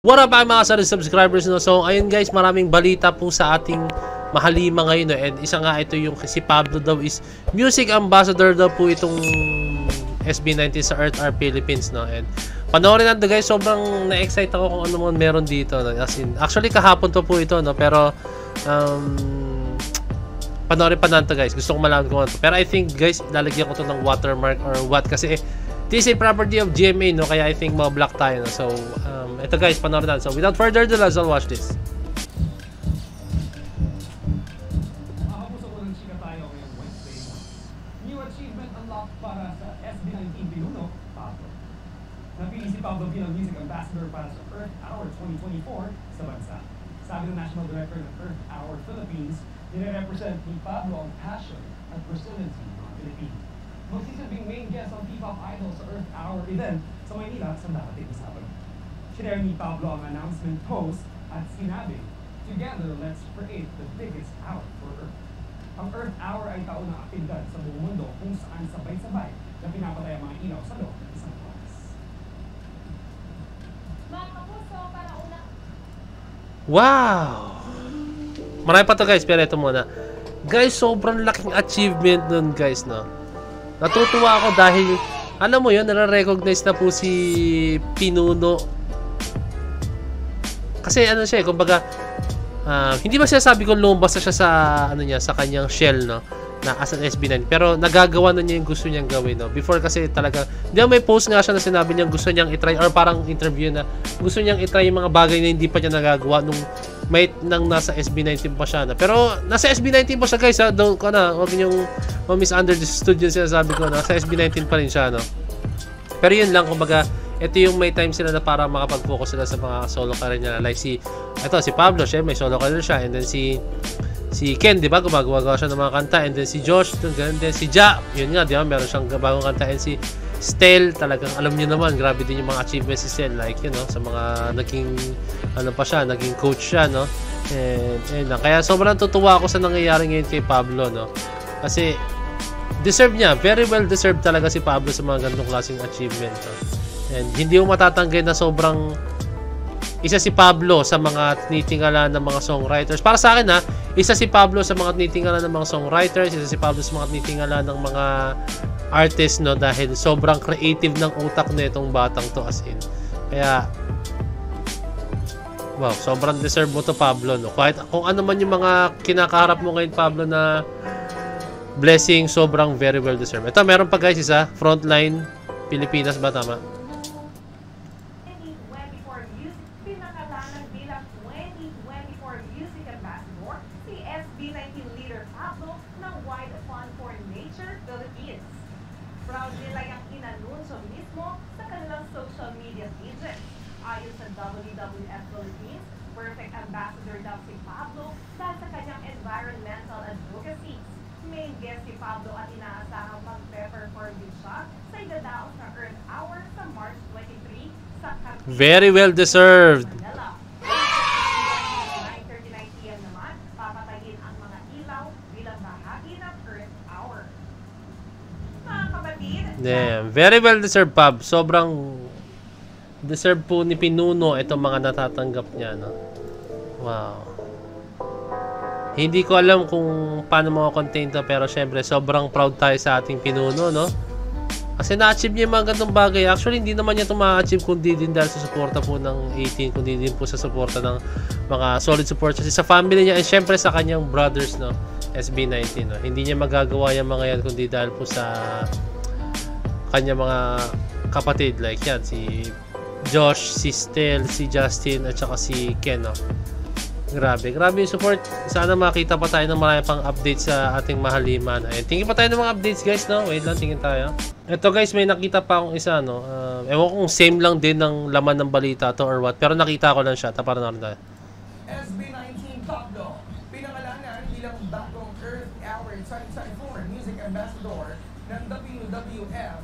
What up mga solid subscribers, no? So ayun guys, maraming balita po sa ating mahalima ngayon, no? And isa nga ito yung si Pablo daw is music ambassador daw po itong SB19 sa Earth Hour Philippines, no? And panoorin natin guys, sobrang na-excite ako kung ano man meron dito, no? As in, actually kahapon to po ito, no? Pero panoorin pa natin guys, gusto ko malaman kung ano to. Pero I think guys, lalagyan ko to ng watermark or what, kasi this is a property of GMA, no? Kaya I think ma-block tayo, no? So ito guys, panoorin natin. So without further ado, let's all watch this. New achievement unlocked para sa SB19 pinuno, Pablo. Napili si Pablo bilang music ambassador para sa Earth Hour 2024 sa bansa. Sabi ng National Director ng Earth Hour Philippines, nire-represent ni Pablo ang passion at resiliency ng mga Pilipino. Magsisilbing main guest ang P-pop idol sa Earth Hour event sa Maynila sa darating na Sabado. Sinare ni Pablo ang announcement post at sinabi, "Together, let's create the biggest hour for Earth." Ang Earth Hour ay taon na aktibidad sa buong mundo kung saan sabay-sabay na pinapatay ang mga ilaw sa loob ng isang oras. Mga kapuso, para una. Wow! Marami pa to guys, pero ito muna. Guys, sobrang laking achievement nun guys, no? Natutuwa ako dahil, alam mo yun, nare-recognize na po si Pinuno. Kasi ano siya, kumbaga, hindi ba sinasabi kong lumabas na siya sa, ano niya, sa kanyang shell, no? Na as an SB9. Pero nagagawa na niya yung gusto niyang gawin, no? Before kasi talaga, hindi may post nga siya na sinabi niyang gusto niyang itry, or parang interview na gusto niyang itry yung mga bagay na hindi pa niya nagagawa nung may nang nasa SB19 pa siya na. Pero nasa SB19 pa siya guys, ha? Don't ko na, huwag niyong misunderstood yung sinasabi ko, nasa SB19 pa rin siya, no? Pero yun lang, kumbaga, ito yung may time sila na para makapag-focus sila sa mga solo career niya. Like si Pablo, siya may solo career siya. And then si Ken, di ba? Gumagawa siya ng mga kanta. And then si Josh, ganun din. Si Ja, yun nga, di ba? Meron siyang bagong kanta. And si Stel, talagang alam niyo naman, grabe din yung mga achievements si Stel. Like, you know, sa mga naging, ano pa siya, naging coach siya, no? And kaya sobrang tutuwa ako sa nangyayari ngayon kay Pablo, no? Kasi, deserve niya. Very well deserved talaga si Pablo sa mga ganitong klaseng achievement, no? And hindi mo matatanggi na sobrang isa si Pablo sa mga tinitingala ng mga songwriters. Para sa akin isa si Pablo sa mga tinitingala ng mga songwriters, isa si Pablo sa mga tinitingala ng mga artists, no, dahil sobrang creative ng utak na itong batang to, as in. Kaya wow, sobrang deserve mo to Pablo, no. Kahit kung ano man yung mga kinakaharap mo ngayon Pablo na blessing, sobrang very well deserved. Ito meron pa guys, isa Frontline Pilipinas ba, tama? Proudly lang ang inanunsyo mismo sa kanilang social media pages. Ayon sa WWF Philippines, perfect ambassador daw si Pablo dahil sa kanyang environmental advocacy. Main guest si Pablo at inaasahang magpe-perform din siya sa idadaos na Earth Hour sa March 23 sa Carpintero. Very well deserved. 9:39 PM naman, papatayin ang mga ilaw bilang bahagi ng Earth Hour. Damn, very well deserved, Pab. Sobrang deserve po ni Pinuno itong mga natatanggap niya, no? Wow. Hindi ko alam kung paano makakontain to, pero syempre sobrang proud tayo sa ating Pinuno, no? Kasi na-achieve niya yung mga gandong bagay. Actually, hindi naman niya ito ma-achieve kundi din dahil sa suporta po ng 18, kundi din po sa suporta ng mga solid supporters sa family niya, and syempre sa kanyang brothers, no? SB19, no? Hindi niya magagawa yung mga yan kundi dahil po sa kanya mga kapatid, like yan, si Josh, si Stel, si Justin, at saka si Ken, no? Grabe yung support. Sana makita pa tayo ng marami pang updates sa ating mahaliman. Ayun, tingin pa tayo ng mga updates guys, no? Wait lang, tingin tayo. Ito guys, may nakita pa akong isa, no? Ewan kung same lang din ng laman ng balita to or what, pero nakita ko lang siya. Para narin tayo. SB19 Pablo, pinangalanan bilang bagong Earth Hour 2024 Music Ambassador ng WWF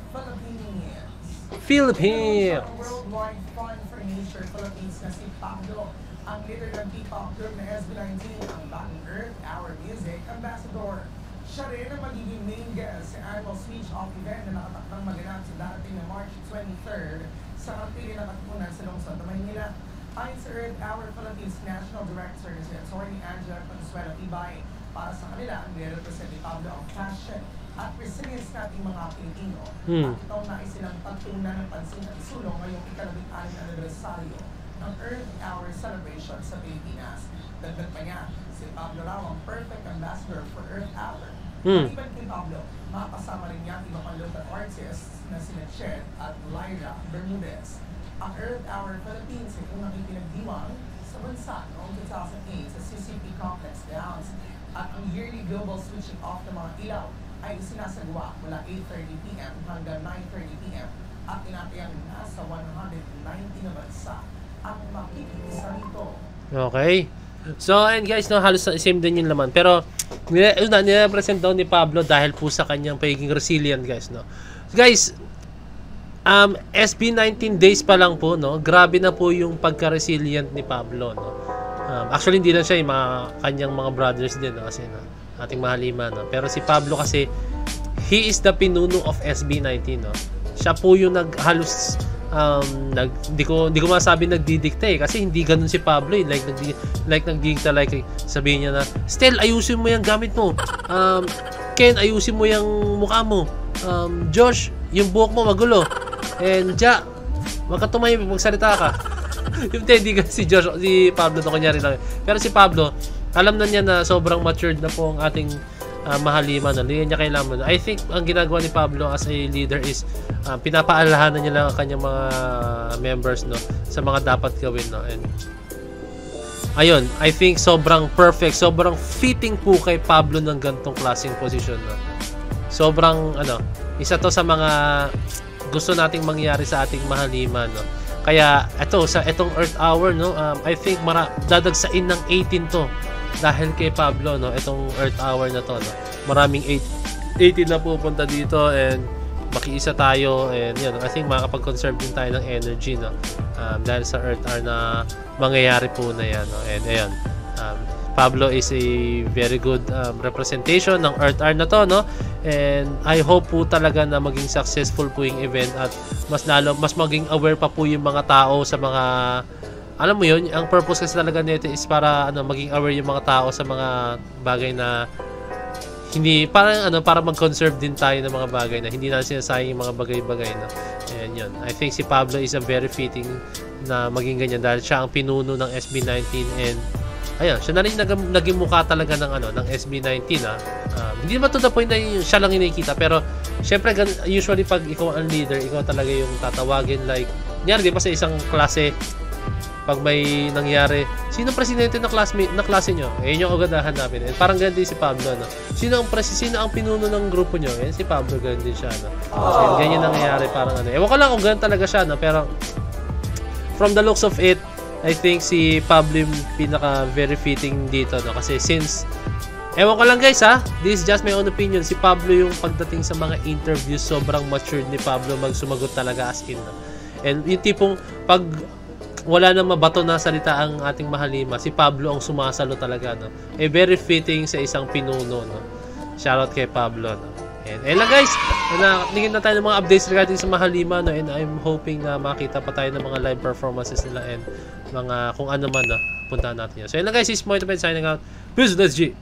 Philippines. Worldwide Fund for Nature Philippines na si Pablo, ang leader ng P-pop group na SB19, ang bagong Earth Hour Music Ambassador. Siya rin ang magiging main guest sa annual speech-off event na nakatakdang maganap sa darating na March 23rd sa Kapili na Katipunan sa Lungsod ng Maynila. Ayon sa Earth Hour Philippines National Director na si Atty. Angela Consuelo Tibay, para sa kanila, ang nire-represent ni Pablo ang passion at resilience nating mga Pilipino. At itong nais silang pagtuunan ng pansin at sulong ngayong ika-16 anibersaryo ng Earth Hour celebration sa Pilipinas. Dagdag pa niya, si Pablo raw ang perfect ambassador for Earth Hour. Maliban kay Pablo, makakasama rin niya ang iba pang local artists na sina Chet at Lyra Bermudez. Ang Earth Hour Philippines ay unang ipinagdiwang sa bansa noong 2008 sa CCP Complex Grounds at ang yearly global switching off ng mga ilaw ay isinasagawa mula 8:30 p.m. hanggang 9:30 p.m. at tinatayang nasa 190 na bansa ang makikisa rito. Okay. So, and guys, no, halos same din yung laman. Pero, nire-present daw ni Pablo dahil po sa kanyang pagiging resilient, guys, no. Guys, SB 19 days pa lang po, no. Grabe na po yung pagka-resilient ni Pablo, no. Actually, hindi lang siya yung mga kanyang mga brothers din, no, kasi no, ating mahalima, no. Pero si Pablo kasi, he is the pinuno of SB 19, no. Siya po yung naghalos hindi ko masabi nagdidikta kasi hindi ganoon si Pablo nagdidikta sabihin niya na Stel, ayusin mo yung gamit mo, Ken, ayusin mo yung mukha mo, Josh, yung buhok mo magulo, and Ja, wag ka tumahimik, magsalita ka. Yung hindi si Josh, si Pablo to kunyari lang, pero si Pablo alam na niya na sobrang matured na po ang ating mahalima, no? Hindi niya kailangan. I think ang ginagawa ni Pablo as a leader is pinapaalahanan niya lang ang kanyang mga members, no, sa mga dapat gawin, no. And ayun, I think sobrang perfect, sobrang fitting po kay Pablo ng gantong klaseng posisyon, no. Sobrang isa to sa mga gusto nating mangyari sa ating mahalima, no. Kaya itong Earth Hour, no, I think dadagsain ng 18 to dahil kay Pablo, no, itong Earth Hour na to, no. Maraming 18 na pupunta dito, and makiisa tayo, and yun, I think makakapag-conserve din tayo ng energy, no, dahil sa Earth Hour na mangyayari po na yan, no. And ayun, Pablo is a very good representation ng Earth Hour na to, no. And I hope po talaga na maging successful po yung event, at mas maging aware pa po yung mga tao sa mga, alam mo yun, ang purpose kasi talaga nito is para maging aware yung mga tao sa mga bagay na hindi, para mag-conserve din tayo ng mga bagay na hindi natin sinasayang yung mga bagay-bagay, no. And yun, I think si Pablo is a very fitting na maging ganyan dahil siya ang pinuno ng SB19, and ayun, siya na rin naging mukha talaga ng SB19, hindi naman to the point na siya lang yung nakikita, pero syempre usually pag ikaw ang leader, ikaw talaga yung tatawagin, like nangyari din pa sa isang klase, pag may nangyari, sino presidente na klase nyo? Yun yung agad hanapin. And parang ganun din si Pablo, no? Sino ang pinuno ng grupo nyo? Si Pablo, ganun din siya, no? And ganyan nangyayari, parang ewan ko lang kung ganun talaga siya, no? Pero from the looks of it, I think si Pablo yung pinaka very fitting dito, no? Kasi since, ewan ko lang guys, this is just my own opinion, si Pablo yung pagdating sa mga interviews, sobrang matured ni Pablo magsumagot talaga as in, no? And yung tipong pag wala nang mabato na salita ang ating mahalima, si Pablo ang sumasalo talaga, no? Very fitting sa isang pinuno, no? Shoutout kay Pablo, no? And lang guys, naging na tayo ng mga updates regarding sa mahalima, no? And I'm hoping na makita pa tayo ng mga live performances nila, and mga kung ano man, no? Puntahan natin yun. So lang guys, this is Moito Ben signing out. Peace, let's G!